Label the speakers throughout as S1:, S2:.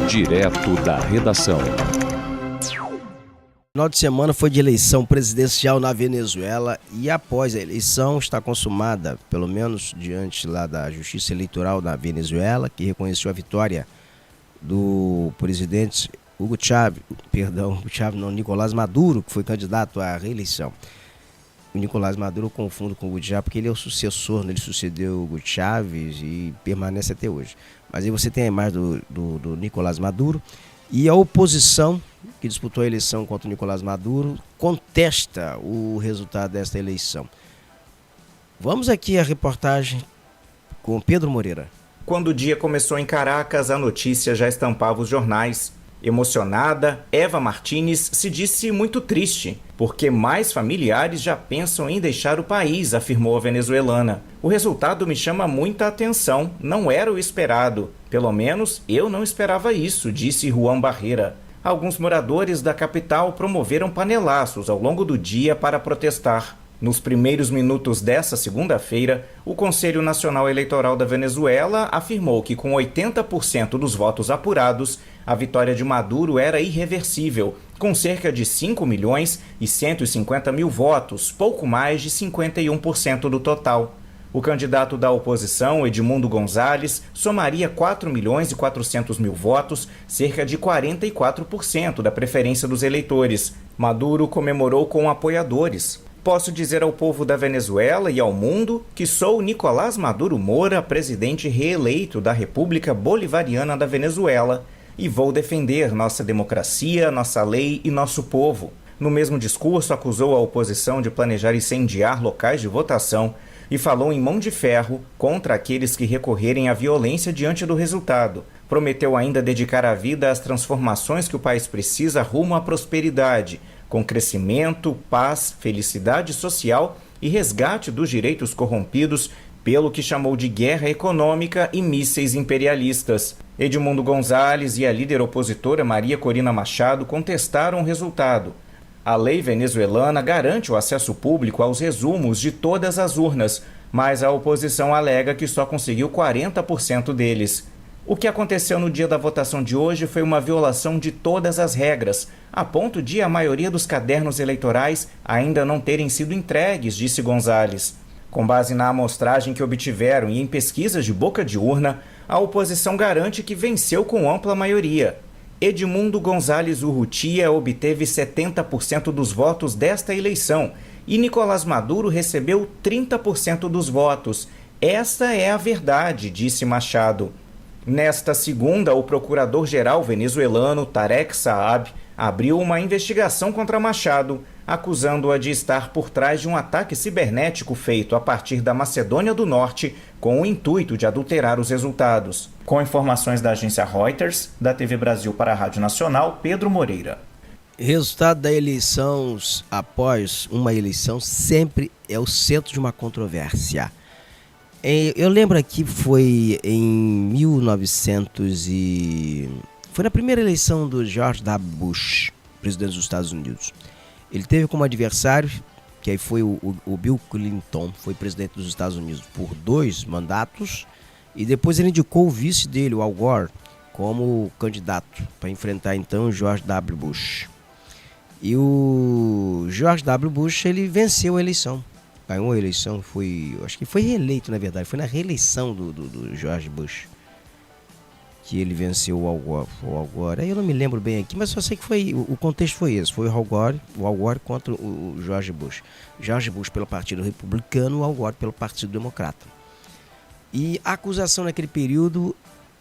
S1: Direto da redação.
S2: Final de semana foi de eleição presidencial na Venezuela e após a eleição está consumada, pelo menos diante lá da Justiça Eleitoral da Venezuela, que reconheceu a vitória do presidente Nicolás Maduro, que foi candidato à reeleição. O Nicolás Maduro eu confundo com o Hugo Chávez porque ele é o sucessor, ele sucedeu o Hugo Chávez e permanece até hoje. Mas aí você tem a imagem do Nicolás Maduro e a oposição que disputou a eleição contra o Nicolás Maduro contesta o resultado desta eleição. Vamos aqui à reportagem com Pedro Moreira.
S3: Quando o dia começou em Caracas, a notícia já estampava os jornais. Emocionada, Eva Martínez se disse muito triste, porque mais familiares já pensam em deixar o país, afirmou a venezuelana. O resultado me chama muita atenção, não era o esperado. Pelo menos eu não esperava isso, disse Juan Barreira. Alguns moradores da capital promoveram panelaços ao longo do dia para protestar. Nos primeiros minutos dessa segunda-feira, o Conselho Nacional Eleitoral da Venezuela afirmou que com 80% dos votos apurados, a vitória de Maduro era irreversível, com cerca de 5.150.000 votos, pouco mais de 51% do total. O candidato da oposição, Edmundo González, somaria 4.400.000 votos, cerca de 44% da preferência dos eleitores. Maduro comemorou com apoiadores. Posso dizer ao povo da Venezuela e ao mundo que sou Nicolás Maduro Moura, presidente reeleito da República Bolivariana da Venezuela, e vou defender nossa democracia, nossa lei e nosso povo. No mesmo discurso, acusou a oposição de planejar incendiar locais de votação e falou em mão de ferro contra aqueles que recorrerem à violência diante do resultado. Prometeu ainda dedicar a vida às transformações que o país precisa rumo à prosperidade, com crescimento, paz, felicidade social e resgate dos direitos corrompidos pelo que chamou de guerra econômica e mísseis imperialistas. Edmundo González e a líder opositora Maria Corina Machado contestaram o resultado. A lei venezuelana garante o acesso público aos resumos de todas as urnas, mas a oposição alega que só conseguiu 40% deles. O que aconteceu no dia da votação de hoje foi uma violação de todas as regras, a ponto de a maioria dos cadernos eleitorais ainda não terem sido entregues, disse González. Com base na amostragem que obtiveram e em pesquisas de boca de urna, a oposição garante que venceu com ampla maioria. Edmundo González Urrutia obteve 70% dos votos desta eleição e Nicolás Maduro recebeu 30% dos votos. Esta é a verdade, disse Machado. Nesta segunda, o procurador-geral venezuelano Tarek Saab abriu uma investigação contra Machado, acusando-a de estar por trás de um ataque cibernético feito a partir da Macedônia do Norte com o intuito de adulterar os resultados. Com informações da agência Reuters, da TV Brasil para a Rádio Nacional, Pedro Moreira.
S2: Resultado da eleição após uma eleição sempre é o centro de uma controvérsia. Eu lembro aqui foi em 1900 e... foi na primeira eleição do George W. Bush, presidente dos Estados Unidos. Ele teve como adversário, que aí foi o Bill Clinton, foi presidente dos Estados Unidos por 2 mandatos, e depois ele indicou o vice dele, o Al Gore, como candidato para enfrentar então o George W. Bush. E o George W. Bush, ele venceu a eleição. Ganhou a eleição, acho que foi reeleito, na verdade, foi na reeleição do George Bush que ele venceu o Al Gore. Aí eu não me lembro bem aqui, mas só sei que o contexto foi esse, foi o Al Gore contra o George Bush. George Bush pelo Partido Republicano, o Al Gore pelo Partido Democrata. E a acusação naquele período,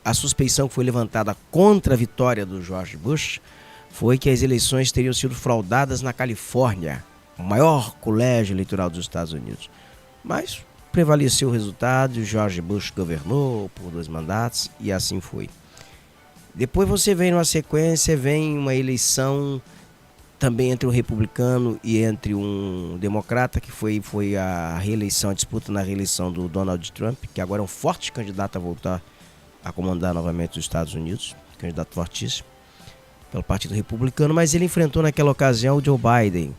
S2: a suspeição que foi levantada contra a vitória do George Bush, foi que as eleições teriam sido fraudadas na Califórnia, o maior colégio eleitoral dos Estados Unidos. Mas prevaleceu o resultado, o George Bush governou por 2 mandatos e assim foi. Depois você vem numa sequência, vem uma eleição também entre um republicano e entre um democrata, que foi a reeleição, a disputa na reeleição do Donald Trump, que agora é um forte candidato a voltar a comandar novamente os Estados Unidos, candidato fortíssimo pelo Partido Republicano, mas ele enfrentou naquela ocasião o Joe Biden.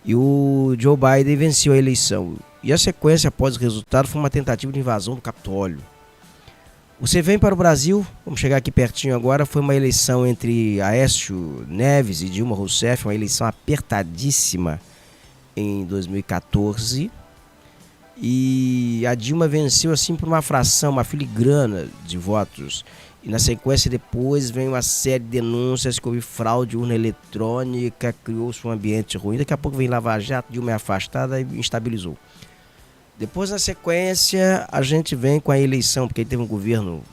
S2: E o Joe Biden venceu a eleição. E a sequência após o resultado foi uma tentativa de invasão do Capitólio. Você vem para o Brasil, vamos chegar aqui pertinho agora, foi uma eleição entre Aécio Neves e Dilma Rousseff, uma eleição apertadíssima em 2014. E a Dilma venceu assim por uma fração, uma filigrana de votos. E na sequência depois vem uma série de denúncias que houve fraude, urna eletrônica, criou-se um ambiente ruim. Daqui a pouco vem Lava Jato, Dilma é afastada e instabilizou. Depois, na sequência, a gente vem com a eleição, porque teve um governo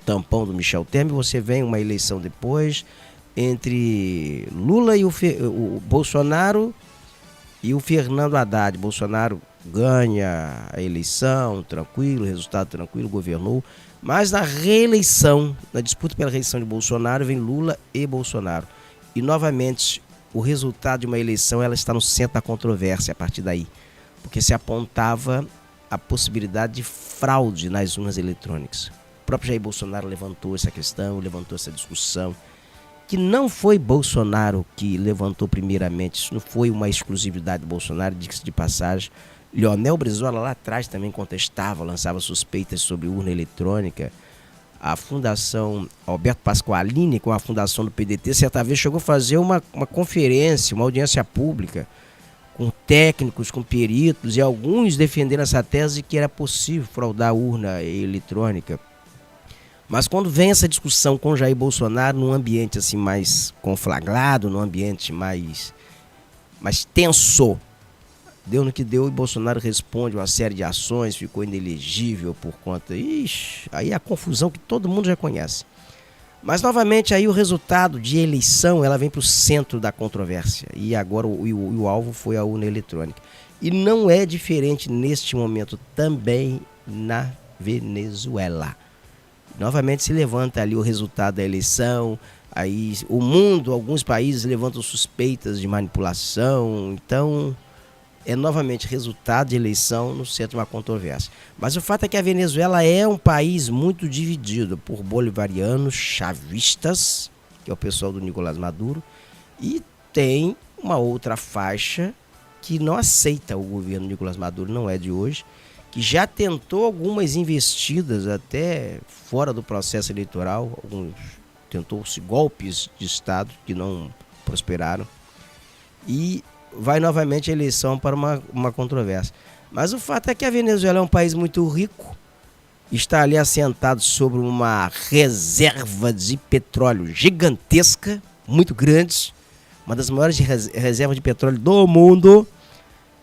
S2: tampão do Michel Temer, você vem uma eleição depois entre Lula e o Bolsonaro e o Fernando Haddad. Bolsonaro ganha a eleição, tranquilo, resultado tranquilo, governou. Mas na reeleição, na disputa pela reeleição de Bolsonaro, vem Lula e Bolsonaro. E novamente, o resultado de uma eleição ela está no centro da controvérsia a partir daí. Porque se apontava a possibilidade de fraude nas urnas eletrônicas. O próprio Jair Bolsonaro levantou essa questão, levantou essa discussão, que não foi Bolsonaro que levantou primeiramente, isso não foi uma exclusividade do Bolsonaro, diga-se de passagem. Leonel Brizola lá atrás também contestava, lançava suspeitas sobre urna eletrônica. A Fundação Alberto Pasqualini, com a fundação do PDT, certa vez chegou a fazer uma conferência, uma audiência pública, com técnicos, com peritos, e alguns defenderam essa tese de que era possível fraudar a urna eletrônica. Mas quando vem essa discussão com Jair Bolsonaro, num ambiente assim mais conflagrado, num ambiente mais tenso, deu no que deu e Bolsonaro responde uma série de ações, ficou inelegível por conta... Ixi, aí é a confusão que todo mundo já conhece. Mas novamente aí o resultado de eleição ela vem para o centro da controvérsia. E agora o alvo foi a urna eletrônica. E não é diferente neste momento também na Venezuela. Novamente se levanta ali o resultado da eleição. Aí o mundo, alguns países levantam suspeitas de manipulação. Então é novamente resultado de eleição no centro de uma controvérsia. Mas o fato é que a Venezuela é um país muito dividido por bolivarianos, chavistas, que é o pessoal do Nicolás Maduro, e tem uma outra faixa que não aceita o governo Nicolás Maduro, não é de hoje, que já tentou algumas investidas até fora do processo eleitoral, tentou-se golpes de Estado que não prosperaram, e vai novamente a eleição para uma controvérsia. Mas o fato é que a Venezuela é um país muito rico, está ali assentado sobre uma reserva de petróleo gigantesca, muito grande, uma das maiores reservas de petróleo do mundo.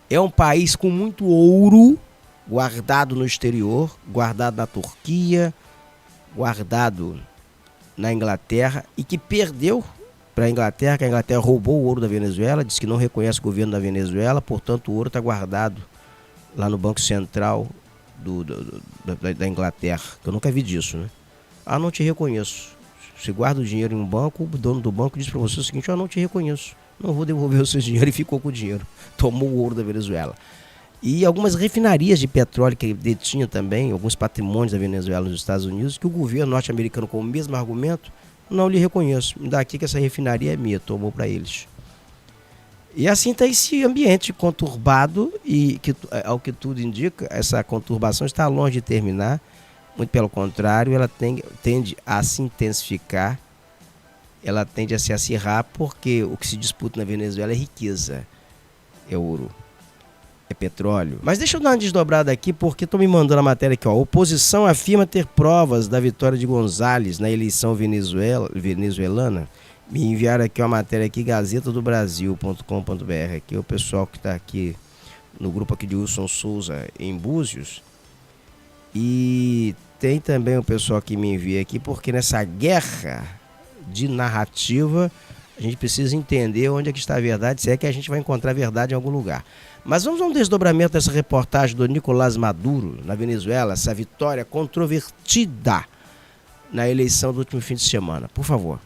S2: É um país com muito ouro guardado no exterior, guardado na Turquia, guardado na Inglaterra e que perdeu para a Inglaterra, que a Inglaterra roubou o ouro da Venezuela, disse que não reconhece o governo da Venezuela, portanto o ouro está guardado lá no Banco Central da Inglaterra, que eu nunca vi disso, né? Ah, não te reconheço. Você guarda o dinheiro em um banco, o dono do banco diz para você o seguinte: eu não te reconheço, não vou devolver o seu dinheiro, e ficou com o dinheiro, tomou o ouro da Venezuela. E algumas refinarias de petróleo que ele detinha também, alguns patrimônios da Venezuela nos Estados Unidos, que o governo norte-americano, com o mesmo argumento, não lhe reconheço, me dá aqui que essa refinaria é minha, tomou para eles. E assim está esse ambiente conturbado e, que, ao que tudo indica, essa conturbação está longe de terminar, muito pelo contrário, ela tende a se intensificar, ela tende a se acirrar, porque o que se disputa na Venezuela é riqueza, é ouro, é petróleo. Mas deixa eu dar uma desdobrada aqui, porque estão me mandando a matéria aqui, ó. A oposição afirma ter provas da vitória de González na eleição venezuelana. Me enviaram aqui uma matéria aqui, gazetadobrasil.com.br, aqui o pessoal que está aqui no grupo aqui de Wilson Souza em Búzios. E tem também o pessoal que me envia aqui, porque nessa guerra de narrativa a gente precisa entender onde é que está a verdade, se é que a gente vai encontrar a verdade em algum lugar. Mas vamos a um desdobramento dessa reportagem do Nicolás Maduro na Venezuela, essa vitória controvertida na eleição do último fim de semana, por favor.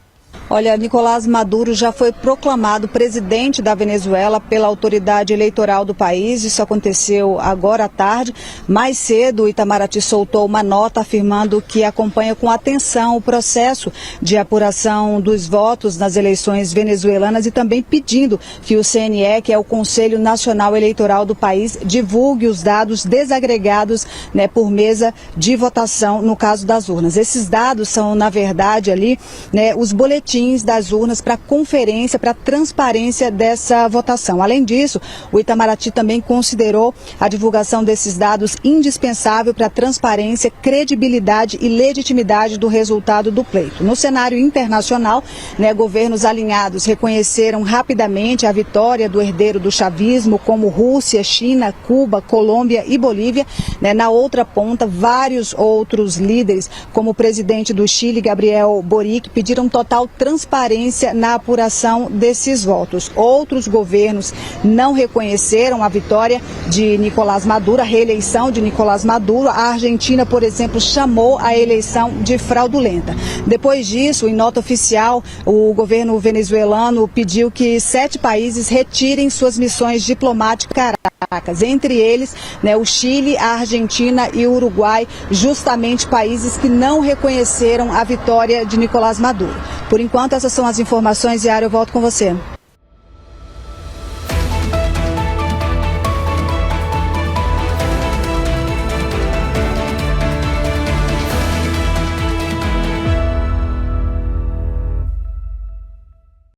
S1: Olha, Nicolás Maduro já foi proclamado presidente da Venezuela pela autoridade eleitoral do país. Isso aconteceu agora à tarde. Mais cedo, o Itamaraty soltou uma nota afirmando que acompanha com atenção o processo de apuração dos votos nas eleições venezuelanas e também pedindo que o CNE, que é o Conselho Nacional Eleitoral do país, divulgue os dados desagregados, né, por mesa de votação no caso das urnas. Esses dados são, na verdade, ali, né, os boletins das urnas para conferência, para transparência dessa votação. Além disso, o Itamaraty também considerou a divulgação desses dados indispensável para a transparência, credibilidade e legitimidade do resultado do pleito. No cenário internacional, né, governos alinhados reconheceram rapidamente a vitória do herdeiro do chavismo, como Rússia, China, Cuba, Colômbia e Bolívia. Né, na outra ponta, vários outros líderes, como o presidente do Chile, Gabriel Boric, pediram total transparência na apuração desses votos. Outros governos não reconheceram a vitória de Nicolás Maduro, a reeleição de Nicolás Maduro. A Argentina, por exemplo, chamou a eleição de fraudulenta. Depois disso, em nota oficial, o governo venezuelano pediu que 7 países retirem suas missões diplomáticas em Caracas, entre eles, né, o Chile, a Argentina e o Uruguai, justamente países que não reconheceram a vitória de Nicolás Maduro. Por enquanto, essas são as informações, Yara, eu volto com você.